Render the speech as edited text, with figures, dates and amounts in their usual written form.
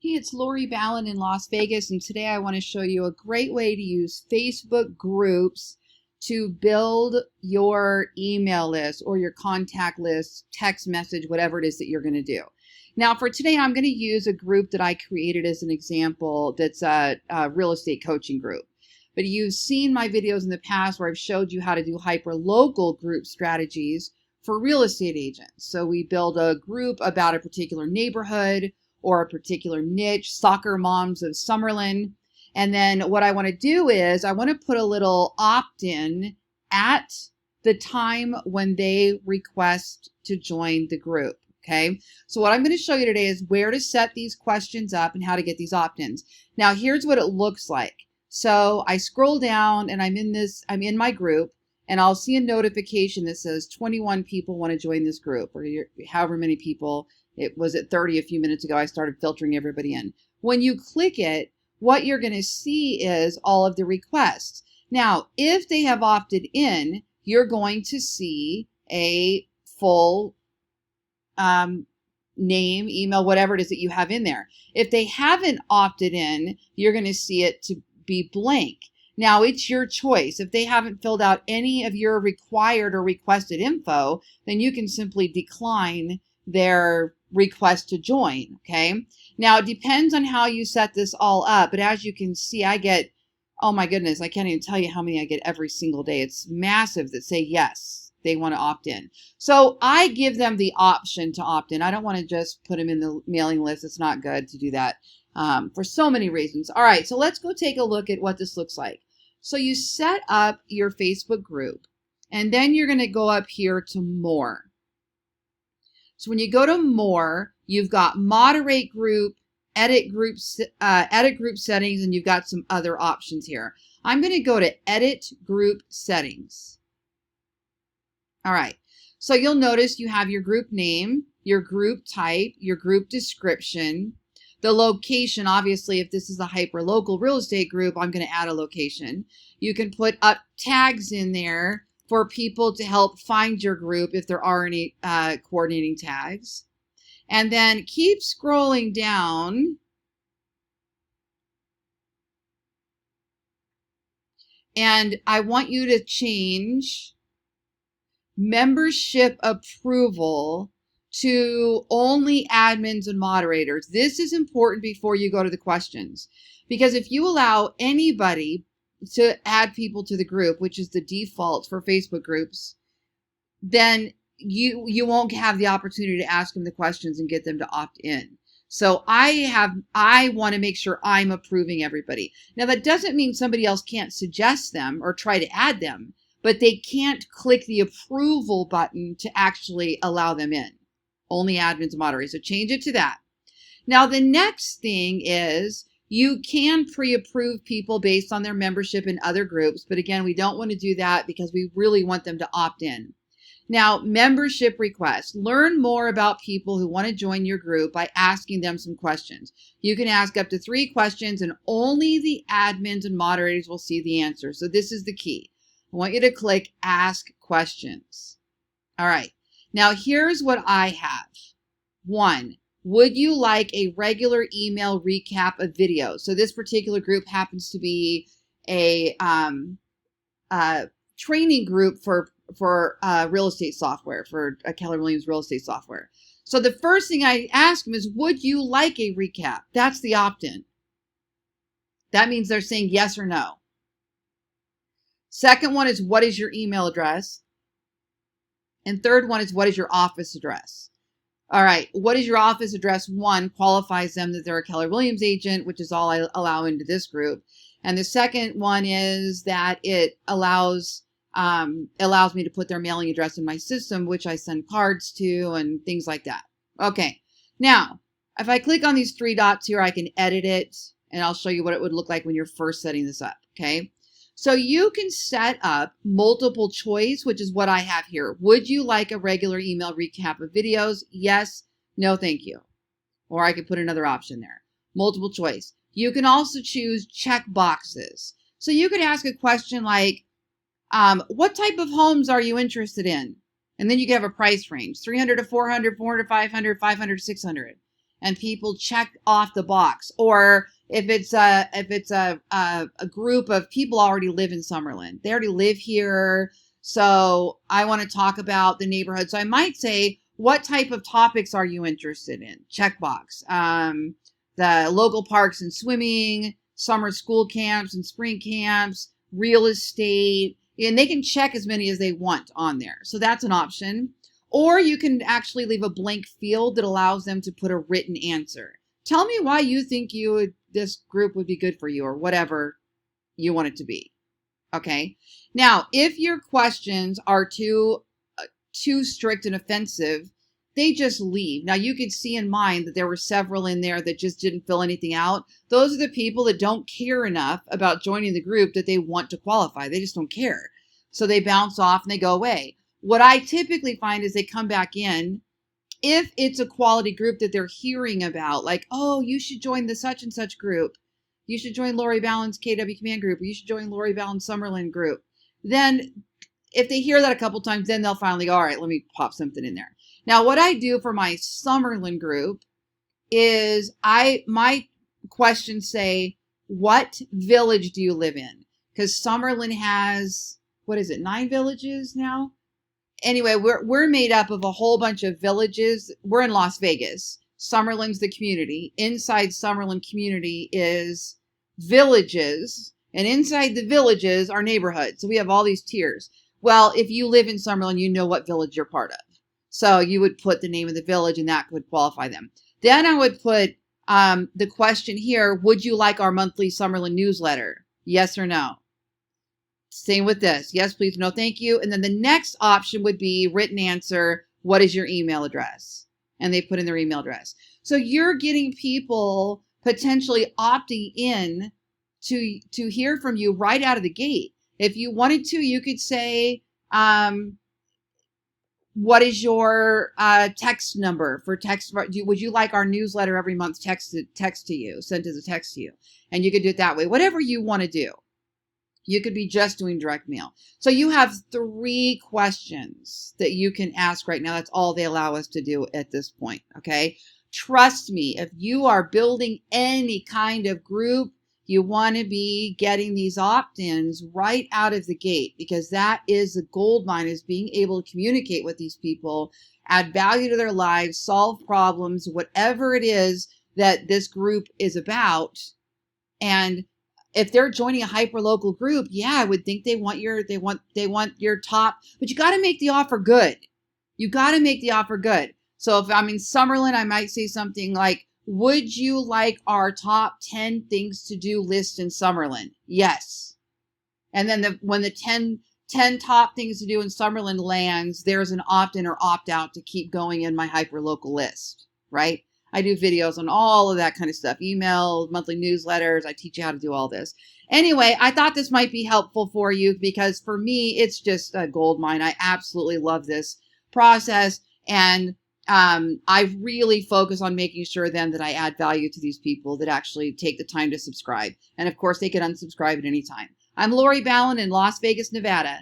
Hey, it's Lori Ballen in Las Vegas, and today I want to show you a great way to use Facebook groups to build your email list or your contact list, text message, whatever it is that you're going to do. Now, for today, I'm going to use a group that I created as an example that's a real estate coaching group. But you've seen my videos in the past where I've showed you how to do hyper-local group strategies for real estate agents. So we build a group about a particular neighborhood or a particular niche, soccer moms of Summerlin. And then what I want to do is I want to put a little opt-in at the time when they request to join the group. Okay, so what I'm going to show you today is where to set these questions up and how to get these opt-ins. Now, here's what it looks like. So I scroll down and I'm in my group, and I'll see a notification that says 21 people want to join this group, or however many people. It was at 30 a few minutes ago. I started filtering everybody in. When you click it, what you're going to see is all of the requests. Now, if they have opted in, you're going to see a full name, email, whatever it is that you have in there. If they haven't opted in, you're going to see it to be blank. Now, it's your choice. If they haven't filled out any of your required or requested info, then you can simply decline their request to join. Okay. Now, it depends on how you set this all up, but as you can see, I get, oh my goodness, I can't even tell you how many I get every single day. It's massive that say yes, they want to opt in. So I give them the option to opt in. I don't want to just put them in the mailing list. It's not good to do that for so many reasons. All right, so let's go take a look at what this looks like. So you set up your Facebook group, and then you're going to go up here to more. So when you go to more, you've got moderate group, edit group settings, and you've got some other options here. I'm going to go to edit group settings. All right. So you'll notice you have your group name, your group type, your group description, the location. Obviously, if this is a hyper-local real estate group, I'm going to add a location. You can put up tags in there for people to help find your group if there are any coordinating tags. And then keep scrolling down. And I want you to change membership approval to only admins and moderators. This is important before you go to the questions, because if you allow anybody to add people to the group, which is the default for Facebook groups, then you won't have the opportunity to ask them the questions and get them to opt in. So I want to make sure I'm approving everybody. Now, that doesn't mean somebody else can't suggest them or try to add them, but they can't click the approval button to actually allow them in. Only admins and moderators. So change it to that. Now, the next thing is you can pre-approve people based on their membership in other groups. But again, we don't want to do that because we really want them to opt in. Now, membership requests. Learn more about people who want to join your group by asking them some questions. You can ask up to 3 questions, and only the admins and moderators will see the answer. So this is the key. I want you to click Ask Questions. All right. Now, here's what I have. 1, would you like a regular email recap of videos? So this particular group happens to be a training group for real estate software, for Keller Williams real estate software. So the first thing I ask them is, would you like a recap? That's the opt-in. That means they're saying yes or no. Second one is, what is your email address? And third one is, what is your office address? All right, what is your office address? 1 qualifies them that they're a Keller Williams agent, which is all I allow into this group. And the second one is that it allows me to put their mailing address in my system, which I send cards to and things like that. Okay, now, if I click on these 3 dots here, I can edit it, and I'll show you what it would look like when you're first setting this up, okay? So you can set up multiple choice, which is what I have here. Would you like a regular email recap of videos? Yes, no, thank you. Or I could put another option there. Multiple choice. You can also choose check boxes. So you could ask a question like, what type of homes are you interested in? And then you can have a price range, 300 to 400, 400 to 500, 500 to 600. and people check off the box. Or if it's a group of people already live in Summerlin, they already live here. So I want to talk about the neighborhood. So I might say, what type of topics are you interested in? Checkbox. The local parks and swimming, summer school camps and spring camps, real estate, and they can check as many as they want on there. So that's an option. Or you can actually leave a blank field that allows them to put a written answer. Tell me why you think this group would be good for you, or whatever you want it to be. Okay. Now, if your questions are too strict and offensive, they just leave. Now, you could see in mine that there were several in there that just didn't fill anything out. Those are the people that don't care enough about joining the group that they want to qualify. They just don't care. So they bounce off and they go away. What I typically find is they come back in if it's a quality group that they're hearing about, like, oh, you should join the such and such group. You should join Lori Ballen's KW Command group, or you should join Lori Ballen's Summerlin group. Then if they hear that a couple times, then they'll finally go, all right, let me pop something in there. Now, what I do for my Summerlin group is my questions say, what village do you live in? Because Summerlin has, 9 villages now? Anyway, we're made up of a whole bunch of villages. We're in Las Vegas. Summerlin's the community. Inside Summerlin community is villages, and inside the villages are neighborhoods. So we have all these tiers. Well, if you live in Summerlin, you know what village you're part of. So you would put the name of the village, and that would qualify them. Then I would put the question here, would you like our monthly Summerlin newsletter? Yes or no? Same with this. Yes, please, no, thank you. And then the next option would be written answer, what is your email address? And they put in their email address. So you're getting people potentially opting in to hear from you right out of the gate. If you wanted to, you could say, what is your text number for text? Would you like our newsletter every month text to you, sent as a text to you? And you could do it that way, whatever you want to do. You could be just doing direct mail. So you have 3 questions that you can ask right now. That's all they allow us to do at this point. Okay. Trust me, if you are building any kind of group, you want to be getting these opt-ins right out of the gate, because that is the gold mine, is being able to communicate with these people, add value to their lives, solve problems, whatever it is that this group is about. And if they're joining a hyper-local group, yeah, I would think they want your top, but you got to make the offer good. You got to make the offer good. So if I'm in Summerlin, I might say something like, would you like our top 10 things to do list in Summerlin? Yes. And then when the 10 top things to do in Summerlin lands, there's an opt-in or opt-out to keep going in my hyper-local list, right? I do videos on all of that kind of stuff, email, monthly newsletters. I teach you how to do all this. Anyway, I thought this might be helpful for you, because for me, it's just a gold mine. I absolutely love this process. And I really focus on making sure then that I add value to these people that actually take the time to subscribe. And of course, they can unsubscribe at any time. I'm Lori Ballen in Las Vegas, Nevada.